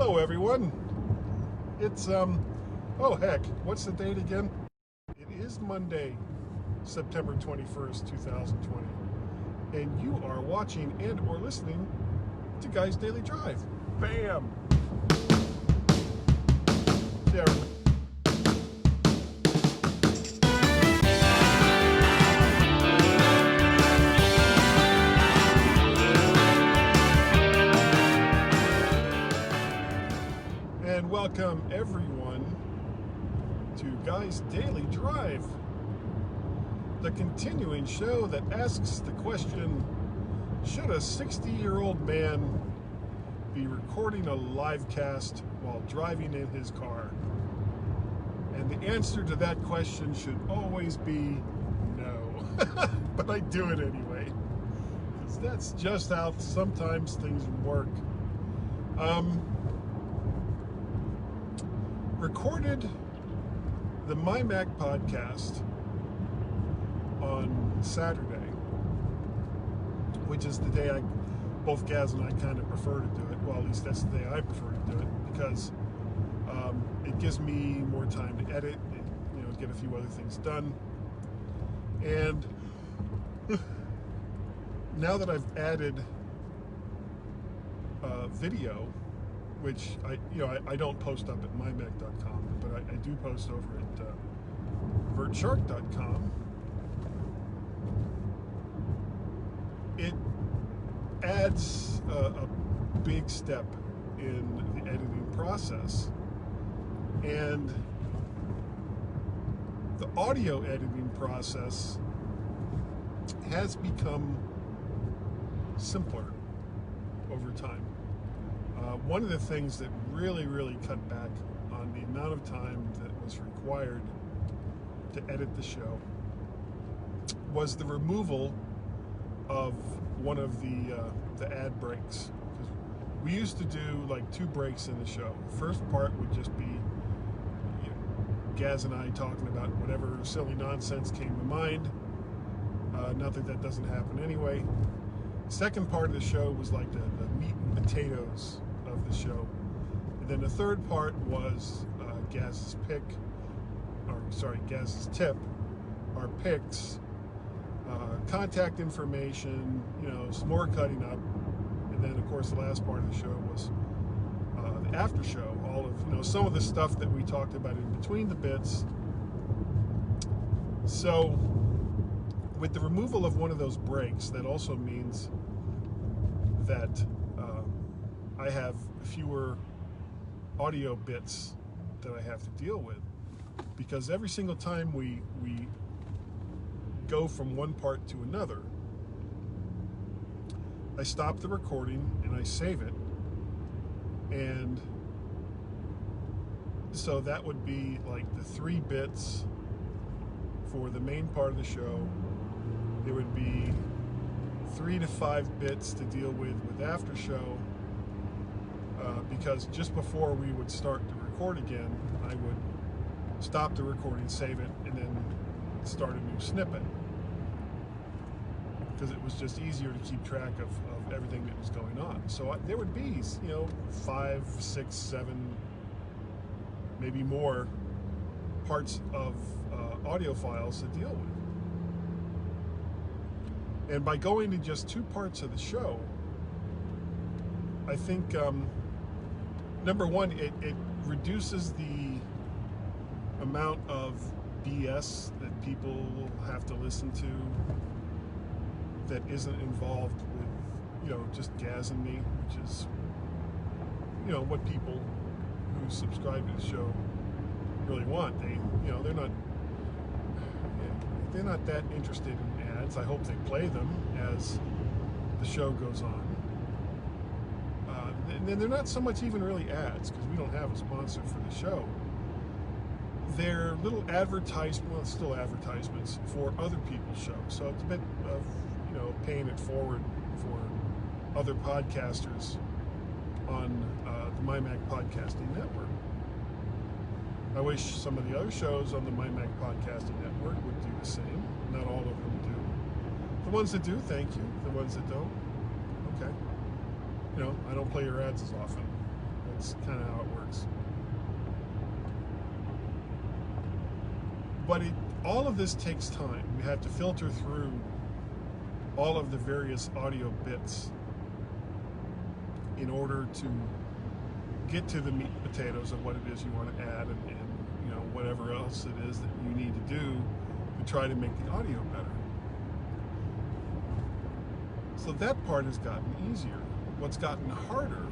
Hello, everyone. It's, oh heck, what's the date again? It is Monday, September 21st, 2020. And you are watching and or listening to Guy's Daily Drive. Bam! Yeah. And welcome everyone to Guy's Daily Drive, the continuing show that asks the question, should a 60-year-old man be recording a live cast while driving in his car? And the answer to that question should always be no. But I do it anyway, because that's just how sometimes things work. Recorded the MyMac Podcast on Saturday, which is the day both Gaz and I kind of prefer to do it. Well, at least that's the day I prefer to do it, because it gives me more time to edit, and, get a few other things done. And now that I've added video, which I don't post up at mymac.com, but I do post over at vertshark.com. It adds a big step in the editing process, and the audio editing process has become simpler over time. One of the things that really cut back on the amount of time that was required to edit the show was the removal of one of the ad breaks. Because we used to do like 2 breaks in the show. The first part would just be Gaz and I talking about whatever silly nonsense came to mind. Not that doesn't happen anyway. Second part of the show was like the meat and potatoes of the show, and then the third part was Gaz's tip, our picks, contact information, some more cutting up, and then of course the last part of the show was the after show, all of some of the stuff that we talked about in between the bits. So with the removal of one of those breaks, that also means that I have fewer audio bits that I have to deal with, because every single time we go from one part to another, I stop the recording and I save it, and so that would be like the 3 bits for the main part of the show. There would be 3 to 5 bits to deal with after show, because just before we would start to record again, I would stop the recording, save it, and then start a new snippet, because it was just easier to keep track of everything that was going on. So there would be 5, 6, 7, maybe more parts of audio files to deal with. And by going to just 2 parts of the show, I think, number one, it reduces the amount of BS that people will have to listen to that isn't involved with, just Gaz and me, which is, what people who subscribe to the show really want. They're not that interested in ads. I hope they play them as the show goes on. And they're not so much even really ads, because we don't have a sponsor for the show. They're little still advertisements for other people's shows. So it's a bit of, paying it forward for other podcasters on the MyMac Podcasting Network. I wish some of the other shows on the MyMac Podcasting Network would do the same. Not all of them do. The ones that do, thank you. The ones that don't, okay. I don't play your ads as often. That's kind of how it works. But all of this takes time. We have to filter through all of the various audio bits in order to get to the meat and potatoes of what it is you want to add, and whatever else it is that you need to do to try to make the audio better. So that part has gotten easier. What's gotten harder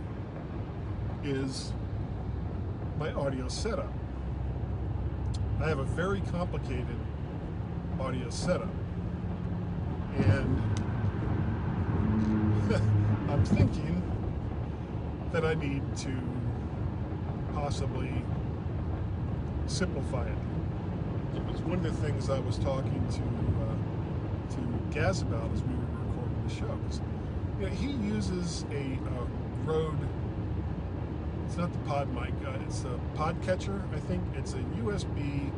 is my audio setup. I have a very complicated audio setup, and I'm thinking that I need to possibly simplify it. It was one of the things I was talking to Gaz about as we were recording the show. 'Cause, he uses a Rode. It's not the pod mic. It's a Podcatcher. I think it's a USB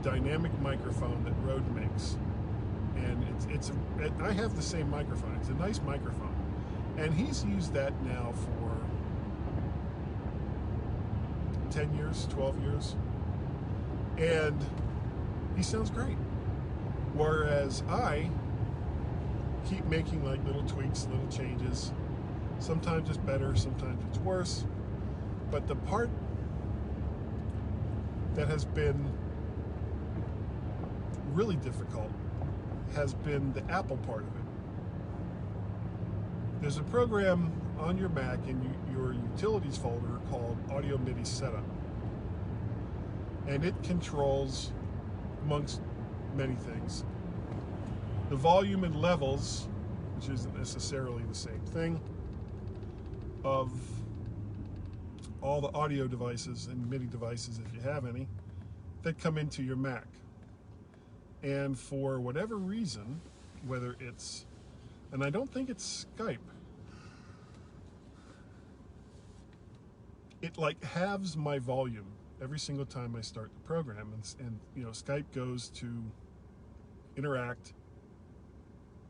dynamic microphone that Rode makes, and I have the same microphone. It's a nice microphone, and he's used that now for 10 years, 12 years. And he sounds great. Whereas I keep making like little tweaks, little changes. Sometimes it's better, sometimes it's worse. But the part that has been really difficult has been the Apple part of it. There's a program on your Mac in your utilities folder called Audio MIDI Setup. And it controls, amongst many things, the volume and levels, which isn't necessarily the same thing, of all the audio devices and MIDI devices, if you have any, that come into your Mac. And for whatever reason, whether it's, and I don't think it's Skype, it like halves my volume every single time I start the program, and Skype goes to interact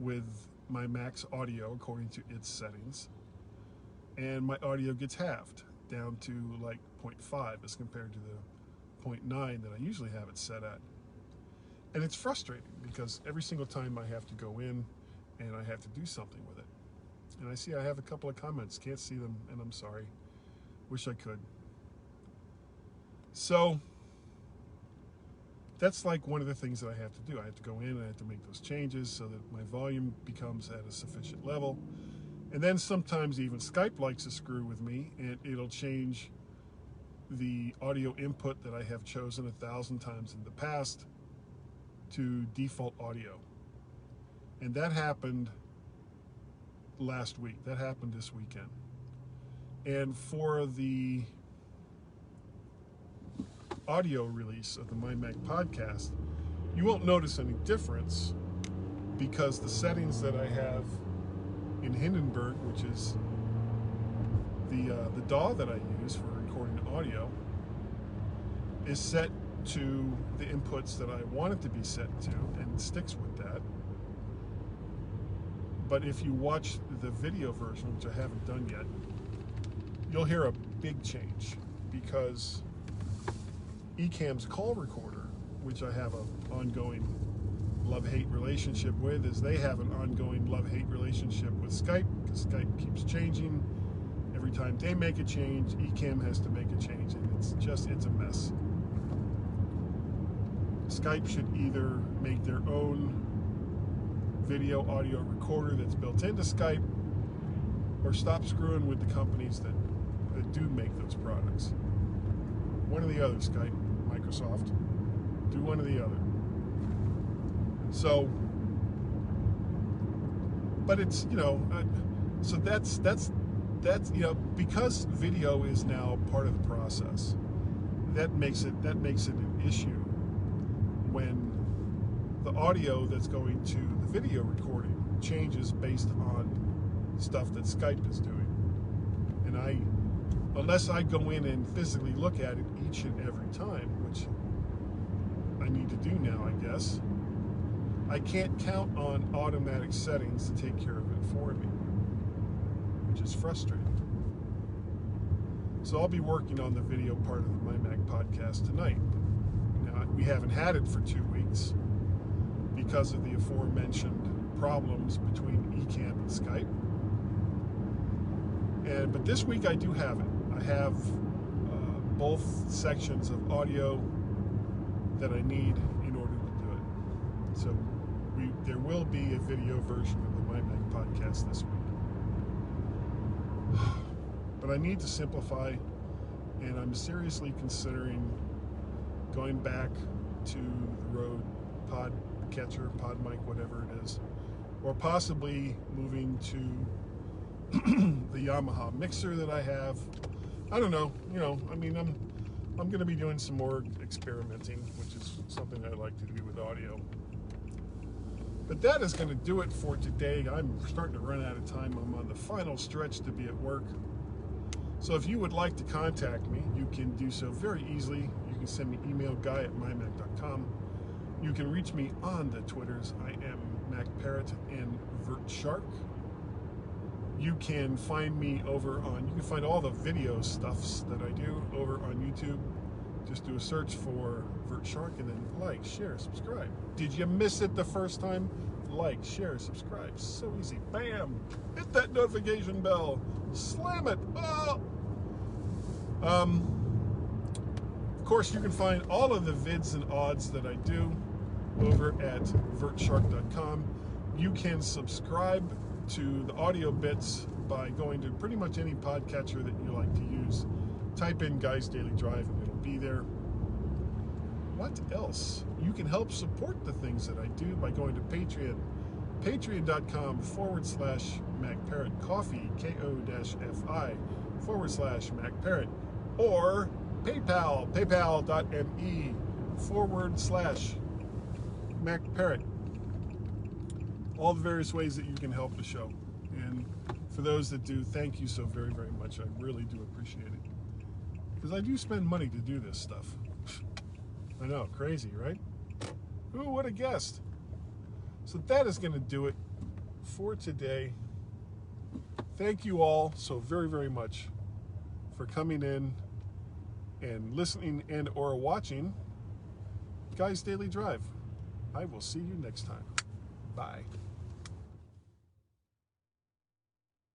with my Mac's audio according to its settings, and my audio gets halved down to like 0.5 as compared to the 0.9 that I usually have it set at. And it's frustrating because every single time I have to go in and I have to do something with it. And I see I have a couple of comments, can't see them, and I'm sorry. Wish I could. So that's like one of the things that I have to do. I have to go in and I have to make those changes so that my volume becomes at a sufficient level. And then sometimes even Skype likes to screw with me, and it'll change the audio input that I have chosen 1,000 times in the past to default audio. And that happened last week. That happened this weekend. And for the audio release of the MyMac Podcast, you won't notice any difference because the settings that I have in Hindenburg, which is the DAW that I use for recording audio, is set to the inputs that I want it to be set to, and sticks with that. But if you watch the video version, which I haven't done yet, you'll hear a big change because Ecamm's call recorder, which I have an ongoing love-hate relationship with, is they have an ongoing love-hate relationship with Skype because Skype keeps changing. Every time they make a change, Ecamm has to make a change, and it's a mess. Skype should either make their own video audio recorder that's built into Skype, or stop screwing with the companies that do make those products. One or the other, Skype, Microsoft, do one or the other. So, but it's, so that's because video is now part of the process, that makes it an issue when the audio that's going to the video recording changes based on stuff that Skype is doing. And unless I go in and physically look at it each and every time, which I need to do now, I guess, I can't count on automatic settings to take care of it for me, which is frustrating. So I'll be working on the video part of the MyMac Podcast tonight. Now, we haven't had it for 2 weeks because of the aforementioned problems between Ecamm and Skype. But this week I do have it. I have both sections of audio that I need in order to do it. So there will be a video version of the MyMac Podcast this week. But I need to simplify, and I'm seriously considering going back to the Rode Podcatcher, PodMic, whatever it is, or possibly moving to the Yamaha mixer that I have. I don't know. I'm going to be doing some more experimenting, which is something I like to do with audio. But that is going to do it for today. I'm starting to run out of time. I'm on the final stretch to be at work. So if you would like to contact me, you can do so very easily. You can send me email, guy@mymac.com. You can reach me on the Twitters. I am MacParrot and VertShark. You can find me you can find all the video stuffs that I do over on YouTube. Just do a search for VertShark and then like, share, subscribe. Did you miss it the first time? Like, share, subscribe. So easy. Bam! Hit that notification bell. Slam it. Oh! Of course, you can find all of the vids and odds that I do over at vertshark.com. You can subscribe to the audio bits by going to pretty much any podcatcher that you like to use. Type in Guy's Daily Drive and it'll be there. What else? You can help support the things that I do by going to Patreon. Patreon.com/MacParrot Coffee, KO-FI/MacParrot, or PayPal, paypal.me/MacParrot. All the various ways that you can help the show. And for those that do, thank you so very, very much. I really do appreciate it. Because I do spend money to do this stuff. I know, crazy, right? Who would have guessed? So that is going to do it for today. Thank you all so very, very much for coming in and listening and or watching Guy's Daily Drive. I will see you next time. Bye.